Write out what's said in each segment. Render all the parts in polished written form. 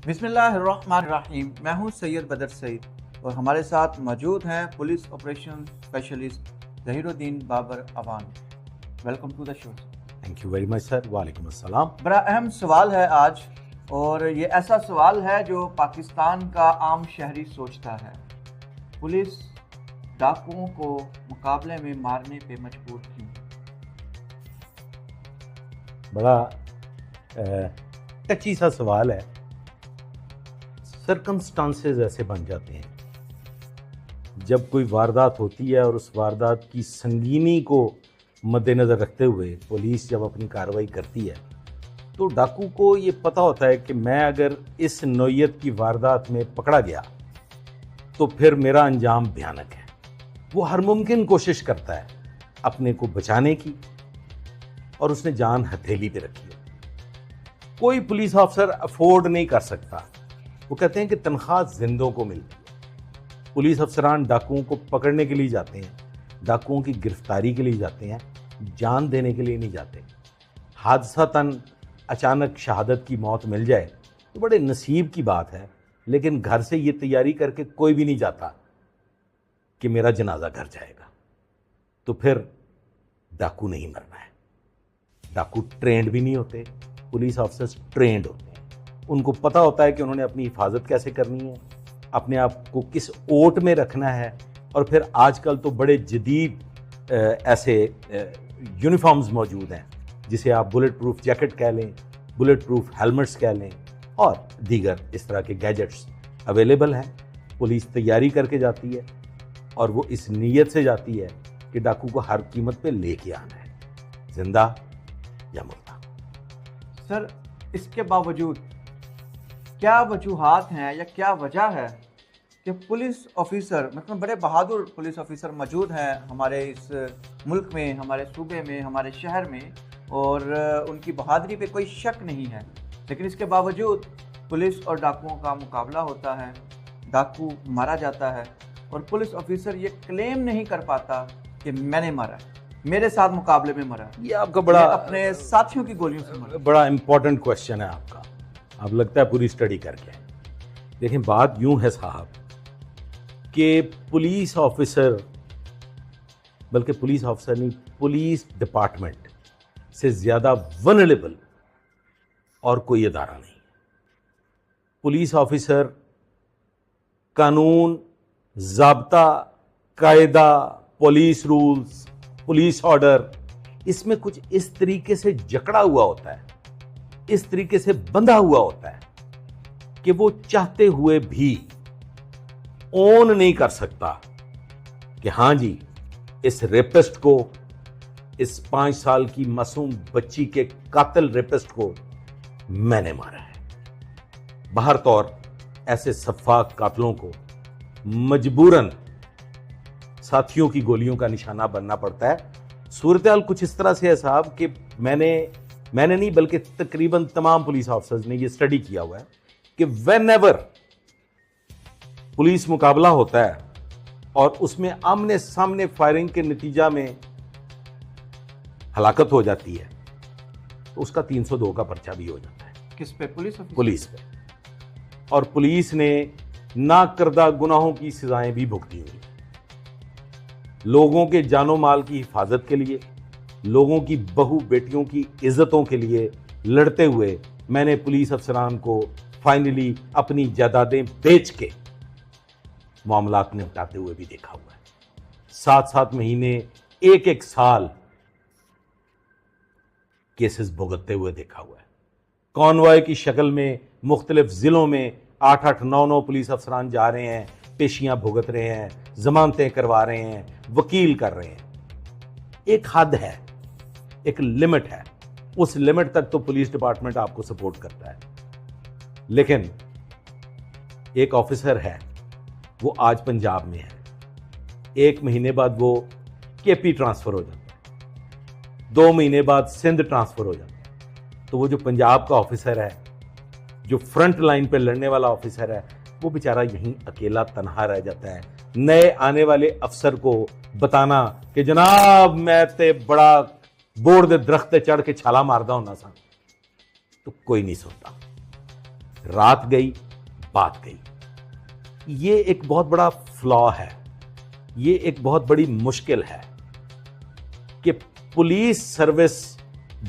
बिस्मिल्लाहिर्रहमानिर्रहीम। मैं हूं सैयद बदर सईद और हमारे साथ मौजूद हैं police operation specialist Zahiruddin Babar Awan. Welcome to the show. Thank you very much sir. वालेकुम अस्सलाम। बड़ा अहम सवाल है आज, और ये ऐसा सवाल है जो पाकिस्तान का आम शहरी सोचता है। पुलिस डाकुओं को मुकाबले में मारने पे मजबूर क्यों? बड़ा टची सा सवाल है। सर्कमस्टांसेस ऐसे बन जाते हैं जब कोई वारदात होती है और उस वारदात की संगीनी को मद्देनज़र रखते हुए पुलिस जब अपनी कार्रवाई करती है तो डाकू को ये पता होता है कि मैं अगर इस नौयत की वारदात में पकड़ा गया तो फिर मेरा अंजाम भयानक है। वो हर मुमकिन कोशिश करता है अपने को बचाने की, और उसने जान हथेली पे रखी है। कोई पुलिस ऑफिसर अफोर्ड नहीं कर सकता। वो कहते हैं कि तनख्वाह जिंदों को मिलती है। पुलिस अफसरान डाकुओं को पकड़ने के लिए जाते हैं, डाकुओं की गिरफ्तारी के लिए जाते हैं, जान देने के लिए नहीं जाते। हादसातन अचानक शहादत की मौत मिल जाए तो बड़े नसीब की बात है, लेकिन घर से ये तैयारी करके कोई भी नहीं जाता कि मेरा जनाजा घर जाएगा। तो फिर डाकू नहीं मरना है। डाकू ट्रेंड भी नहीं होते, पुलिस ऑफिसर्स ट्रेंड होते हैं। उनको पता होता है कि उन्होंने अपनी हिफाजत कैसे करनी है, अपने आप को किस ओट में रखना है। और फिर आजकल तो बड़े जदीद ऐसे यूनिफॉर्म्स मौजूद हैं जिसे आप बुलेट प्रूफ जैकेट कह लें, बुलेट प्रूफ हेलमेट्स कह लें, और दीगर इस तरह के गैजेट्स अवेलेबल हैं। पुलिस तैयारी करके जाती है और वो इस नीयत से जाती है कि डाकू को हर कीमत पे लेके आना है, जिंदा या मुर्दा। सर, इसके बावजूद क्या वजूहात हैं या क्या वजह है कि पुलिस ऑफिसर, मतलब बड़े बहादुर पुलिस ऑफिसर मौजूद हैं हमारे इस मुल्क में, हमारे सूबे में, हमारे शहर में, और उनकी बहादुरी पे कोई शक नहीं है, लेकिन इसके बावजूद पुलिस और डाकुओं का मुकाबला होता है, डाकू मारा जाता है और पुलिस ऑफिसर ये क्लेम नहीं कर पाता कि मैंने मारा है, मेरे साथ मुकाबले में मरा। ये आपका बड़ा अपने साथियों की गोलियों से मरा। बड़ा इंपॉर्टेंट क्वेश्चन है आपका। आप लगता है पूरी स्टडी करके। देखें, बात यूं है साहब कि पुलिस ऑफिसर, बल्कि पुलिस ऑफिसर नहीं, पुलिस डिपार्टमेंट से ज्यादा वनरेबल और कोई इदारा नहीं। पुलिस ऑफिसर कानून, ज़ाब्ता, कायदा, पुलिस रूल्स, पुलिस ऑर्डर, इसमें कुछ इस तरीके से जकड़ा हुआ होता है, इस तरीके से बंधा हुआ होता है कि वो चाहते हुए भी ओन नहीं कर सकता कि हां जी, इस रेपिस्ट को, इस 5 साल की मासूम बच्ची के कातिल रेपिस्ट को मैंने मारा है। बाहर तौर ऐसे सफाक कातिलों को मजबूरन साथियों की गोलियों का निशाना बनना पड़ता है। सूरत-ए-हाल कुछ इस तरह से है साहब कि मैंने नहीं बल्कि तकरीबन तमाम पुलिस ऑफिसर्स ने ये स्टडी किया हुआ है कि व्हेनेवर पुलिस मुकाबला होता है और उसमें आमने सामने फायरिंग के नतीजा में हलाकत हो जाती है तो उसका 302 का पर्चा भी हो जाता है। किस पे? पुलिस पे। और पुलिस ने ना करदा गुनाहों की सजाएं भी भुगती हुई। लोगों के जानो माल की हिफाजत के लिए, लोगों की बहू बेटियों की इज्जतों के लिए लड़ते हुए मैंने पुलिस अफसरान को फाइनली अपनी जायदादें बेच के मामलात निपटाते हुए भी देखा हुआ है। 7-7 महीने, 1-1 साल केसेस भुगतते हुए देखा हुआ है। कॉन्वॉय की शक्ल में मुख्तलिफ जिलों में 8-8, 9-9 पुलिस अफसरान जा रहे हैं, पेशियां भुगत रहे हैं, जमानतें करवा रहे हैं, वकील कर रहे हैं। एक हद है, एक लिमिट है, उस लिमिट तक तो पुलिस डिपार्टमेंट आपको सपोर्ट करता है। लेकिन एक ऑफिसर है, वो आज पंजाब में है, 1 महीने बाद वो केपी ट्रांसफर हो जाता है, 2 महीने बाद सिंध ट्रांसफर हो जाता है। तो वो जो पंजाब का ऑफिसर है, जो फ्रंट लाइन पे लड़ने वाला ऑफिसर है, वो बेचारा यहीं अकेला तनहा रह जाता है। नए आने वाले अफसर को बताना कि जनाब मैं ते बड़ा बोर्ड दे दरख्त चढ़ के छाला मारदा होना सा, तो कोई नहीं सुनता। रात गई, बात गई। ये एक बहुत बड़ा फ्लॉ है, ये एक बहुत बड़ी मुश्किल है कि पुलिस सर्विस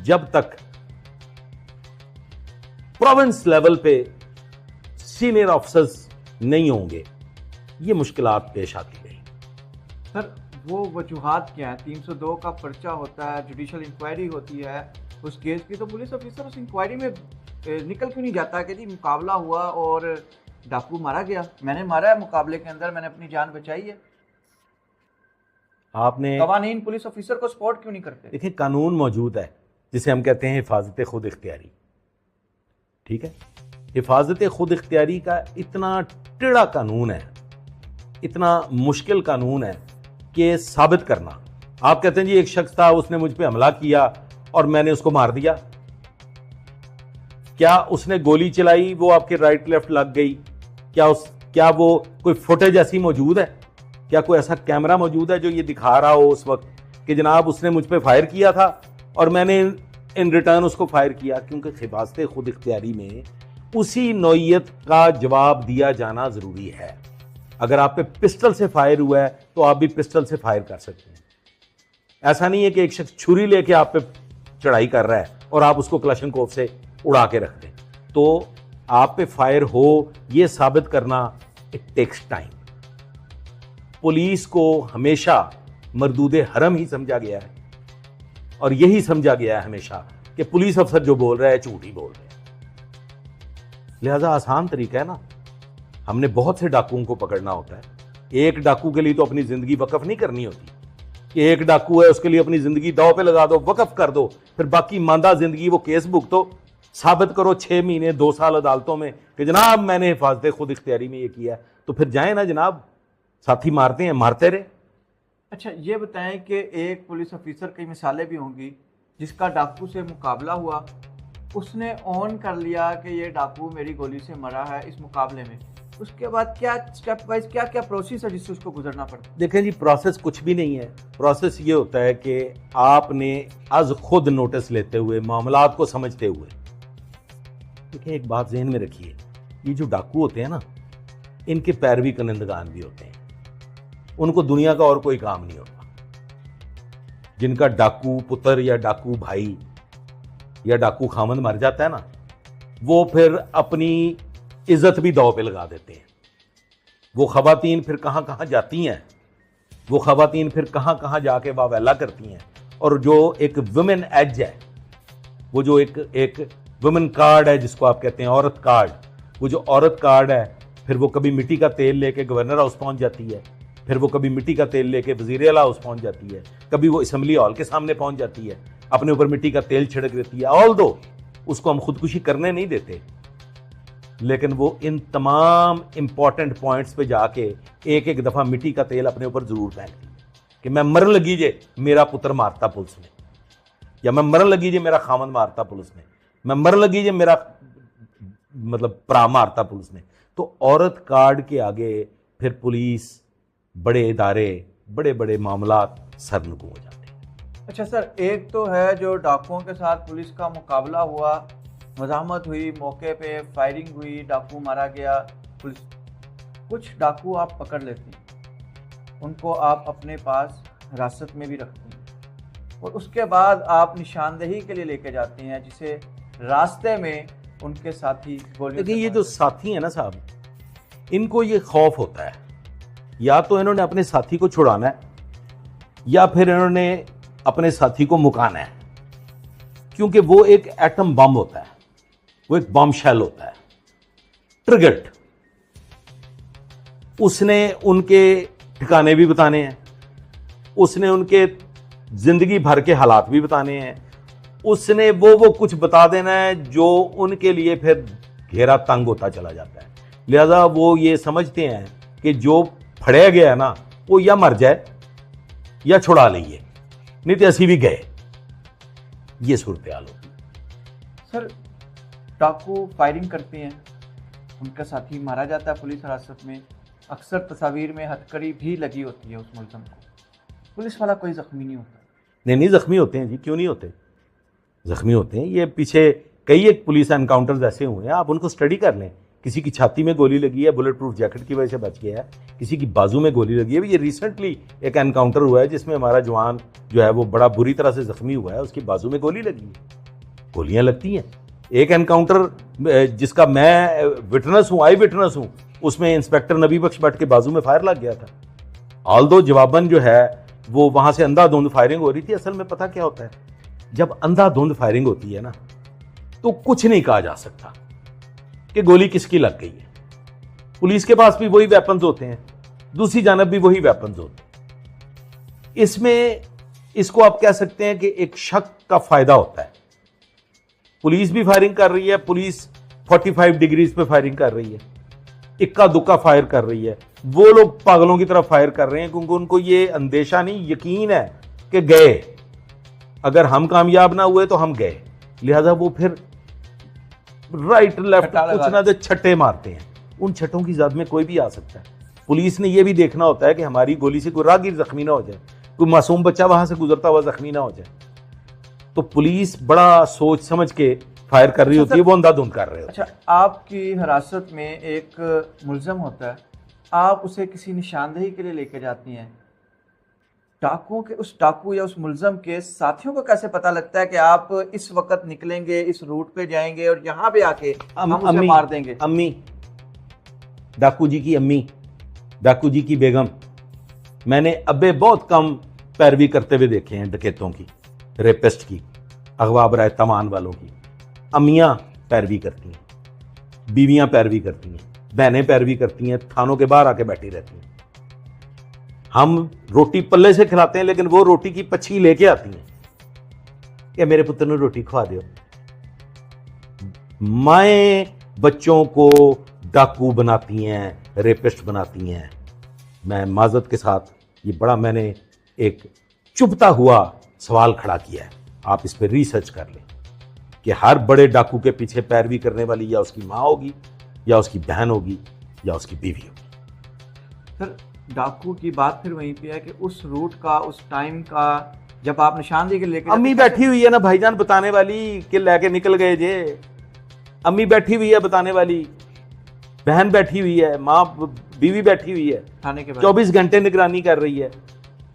जब तक प्रोविंस लेवल पे सीनियर ऑफिसर्स नहीं होंगे, ये मुश्किलात पेश आती रही। सर वो वजूहात क्या है? 302 का पर्चा होता है, जुडिशल इंक्वायरी होती है उस केस की, तो पुलिस ऑफिसर उस इंक्वायरी में निकल क्यों नहीं जाता कि जी मुकाबला हुआ और डाकू मारा गया, मैंने मारा है, मुकाबले के अंदर मैंने अपनी जान बचाई है। आपने कवानीन पुलिस ऑफिसर को सपोर्ट क्यों नहीं करते? देखिए, कानून मौजूद है जिसे हम कहते हैं हिफाजत खुद इख्तियारी। ठीक है, हिफाजत खुद इख्तियारी का इतना टेढ़ा कानून है, इतना मुश्किल कानून है कि साबित करना। आप कहते हैं जी एक शख्स था, उसने मुझ पे हमला किया और मैंने उसको मार दिया। क्या उसने गोली चलाई, वो आपके राइट लेफ्ट लग गई? क्या वो कोई फुटेज ऐसी मौजूद है? क्या कोई ऐसा कैमरा मौजूद है जो ये दिखा रहा हो उस वक्त कि जनाब उसने मुझ पे फायर किया था और मैंने इन रिटर्न उसको फायर किया? क्योंकि हिफाजत खुद इख्तियारी में उसी नौइयत का जवाब दिया जाना जरूरी है। अगर आप पे पिस्टल से फायर हुआ है तो आप भी पिस्टल से फायर कर सकते हैं। ऐसा नहीं है कि एक शख्स छुरी लेके आप पे चढ़ाई कर रहा है और आप उसको क्लशनकोफ से उड़ा के रख दें। तो आप पे फायर हो, यह साबित करना इट टेक्स टाइम। पुलिस को हमेशा मरदूदे हरम ही समझा गया है और यही समझा गया है हमेशा कि पुलिस अफसर जो बोल रहा है झूठ ही बोल रहे हैं। लिहाजा आसान तरीका है ना, हमने बहुत से डाकुओं को पकड़ना होता है। एक डाकू के लिए तो अपनी जिंदगी वक्फ नहीं करनी होती कि एक डाकू है उसके लिए अपनी जिंदगी दांव पे लगा दो, वक्फ कर दो, फिर बाकी मांदा जिंदगी वो केस भुगतो, साबित करो 6 महीने 2 साल अदालतों में कि जनाब मैंने हिफाजत खुद इख्तियारी में ये किया। तो फिर जाए ना जनाब, साथी मारते हैं मारते रहे। अच्छा ये बताएं कि एक पुलिस ऑफिसर की मिसालें भी होंगी जिसका डाकू से मुकाबला हुआ, उसने ऑन कर लिया कि ये डाकू मेरी गोली से मरा है इस मुकाबले में, उसके बाद क्या स्टेप वाइज क्या क्या प्रोसेस है जिससे उसको गुजरना पड़ता है? देखें जी, प्रोसेस कुछ भी नहीं है। प्रोसेस ये होता है कि आपने आज खुद नोटिस लेते हुए, मामलात को समझते हुए, देखिए एक बात जहन में रखिए, ये जो डाकू होते हैं ना, इनके पैरवी कनिंदगान भी होते हैं, उनको दुनिया का और कोई काम नहीं होता। जिनका डाकू पुत्र या डाकू भाई या डाकू खामंद मर जाता है ना, वो फिर अपनी इज्जत भी दांव पे लगा देते हैं। वो खवातीन फिर कहां कहां जाती हैं, वो खवातीन फिर कहां कहां जाके वावेला करती हैं। और जो एक वुमेन एज है, वो जो एक वुमेन कार्ड है जिसको आप कहते हैं औरत कार्ड, वो जो औरत कार्ड है, फिर वो कभी मिट्टी का तेल लेके गवर्नर हाउस पहुंच जाती है, फिर वो कभी मिट्टी का तेल लेके वजीर आला हाउस पहुंच जाती है, कभी वो असेंबली हॉल के सामने पहुंच जाती है, अपने ऊपर मिट्टी का तेल छिड़क देती है। ऑल दो उसको हम खुदकुशी करने नहीं देते, लेकिन वो इन तमाम इंपॉर्टेंट पॉइंट्स पे जाके एक एक दफा मिट्टी का तेल अपने ऊपर जरूर फेंकती कि मैं मरन लगी जे मेरा पुत्र मारता पुलिस ने, या मैं मरन लगी जे मेरा खामन मारता पुलिस ने, मैं मरन लगी जे मेरा मतलब भरा मारता पुलिस ने। तो औरत कार्ड के आगे फिर पुलिस, बड़े इदारे, बड़े बड़े मामलात सरनगू हो जाते हैं। अच्छा सर, एक तो है जो डाकुओं के साथ पुलिस का मुकाबला हुआ, मज़ाहमत हुई, मौके पे फायरिंग हुई, डाकू मारा गया, पुलिस, कुछ डाकू आप पकड़ लेते हैं, उनको आप अपने पास हिरासत में भी रखते हैं और उसके बाद आप निशानदेही के लिए लेके जाते हैं, जिसे रास्ते में उनके साथी गोलियों देखिए, ये जो साथी है ना साहब, इनको ये खौफ होता है, या तो इन्होंने अपने साथी को छुड़ाना है या फिर इन्होंने अपने साथी को मुकाना है, क्योंकि वो एक एटम बम होता है, वो एक बम शेल होता है, ट्रिगर्ड। उसने उनके ठिकाने भी बताने हैं, उसने उनके जिंदगी भर के हालात भी बताने हैं, उसने वो कुछ बता देना है जो उनके लिए फिर घेरा तंग होता चला जाता है। लिहाजा वो ये समझते हैं कि जो फड़या गया ना, वो या मर जाए या छुड़ा लीजिए, नहीं तो ऐसी भी गए। ये सूरत हाल होती है। सर डाकू फायरिंग करते हैं, उनका साथी मारा जाता है पुलिस हिरासत में, अक्सर तस्वीर में हथकड़ी भी लगी होती है उस मुलज़म को, पुलिस वाला कोई जख्मी नहीं होता? नहीं, जख्मी होते हैं जी, क्यों नहीं होते, जख्मी होते हैं। ये पीछे कई एक पुलिस एनकाउंटर्स ऐसे हुए हैं, आप उनको स्टडी कर लें। किसी की छाती में गोली लगी है, बुलेट प्रूफ जैकेट की वजह से बच गया है, किसी की बाजू में गोली लगी है। ये रिसेंटली एक एनकाउंटर हुआ है जिसमें हमारा जवान जो है वो बड़ा बुरी तरह से जख्मी हुआ है, उसकी बाजू में गोली लगी है। गोलियां लगती हैं। एक एनकाउंटर जिसका मैं विटनेस हूं, आई विटनेस हूं, उसमें इंस्पेक्टर नबी बख्श भट्ट के बाजू में फायर लग गया था। ऑल्दो जवाबन जो है वो वहां से अंधाधुंध फायरिंग हो रही थी। असल में पता क्या होता है, जब अंधाधुंध फायरिंग होती है ना, तो कुछ नहीं कहा जा सकता कि गोली किसकी लग गई है। पुलिस के पास भी वही वेपन्स होते हैं, दूसरी जानब भी वही वेपन्स होते हैं। इसमें इसको आप कह सकते हैं कि एक शक का फायदा होता है। पुलिस भी फायरिंग कर रही है, पुलिस 45 डिग्रीज पे फायरिंग कर रही है, इक्का दुक्का फायर कर रही है। वो लोग पागलों की तरफ फायर कर रहे हैं क्योंकि उनको ये अंदेशा नहीं, यकीन है कि गए, अगर हम कामयाब ना हुए तो हम गए। लिहाजा वो फिर राइट लेफ्ट कुछ ना तो छट्टे मारते हैं। उन छट्टों की जद में कोई भी आ सकता है। पुलिस ने यह भी देखना होता है कि हमारी गोली से कोई राहगीर जख्मी ना हो जाए, कोई मासूम बच्चा वहां से गुजरता हुआ जख्मी ना हो जाए। तो पुलिस बड़ा सोच समझ के फायर कर रही होती है, वो अंधाधुंध कर रहे होते हैं। अच्छा, आपकी हिरासत में एक मुल्ज़म होता है, आप उसे किसी निशानदेही के लिए लेके जाती हैं। डाकुओं के, उस डाकू या उस मुल्ज़म के साथियों को कैसे पता लगता है कि आप इस वक्त निकलेंगे, इस रूट पे जाएंगे और यहाँ पे आके हम उसे मार देंगे? अम्मी, डाकू जी की अम्मी, डाकू जी की बेगम, मैंने अबे बहुत कम पैरवी करते हुए देखे हैं डकैतों की, रेपिस्ट की, अगवा बराए तमान वालों की। अम्मियां पैरवी करती हैं, बीवियां पैरवी करती हैं, बहनें पैरवी करती हैं, थानों के बाहर आके बैठी रहती हैं। हम रोटी पल्ले से खिलाते हैं लेकिन वो रोटी की पछी लेके आती हैं कि मेरे पुत्र ने रोटी खवा दो। माएं बच्चों को डाकू बनाती हैं, रेपिस्ट बनाती हैं। मैं माजरत के साथ ये बड़ा मैंने एक चुभता हुआ सवाल खड़ा किया है, आप इस पर रिसर्च कर लें कि हर बड़े डाकू के पीछे पैरवी करने वाली या उसकी माँ होगी, या उसकी बहन होगी, या उसकी बीवी होगी। सर, डाकू की बात फिर वहीं पे है कि उस रूट का, उस टाइम का, जब आप निशानदेही के लेके अम्मी बैठी हुई है ना भाईजान बताने वाली कि लेके निकल गए जे। अम्मी बैठी हुई है बताने वाली, बहन बैठी हुई है, माँ बीवी बैठी हुई है, थाने के बाद 24 घंटे निगरानी कर रही है,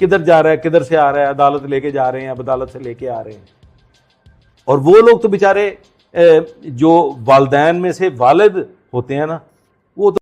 किधर जा रहा है, किधर से आ रहा है, अदालत लेके जा रहे हैं, अदालत से लेके आ रहे हैं। और वो लोग तो बेचारे जो वालिदैन में से वालिद होते हैं ना, वो तो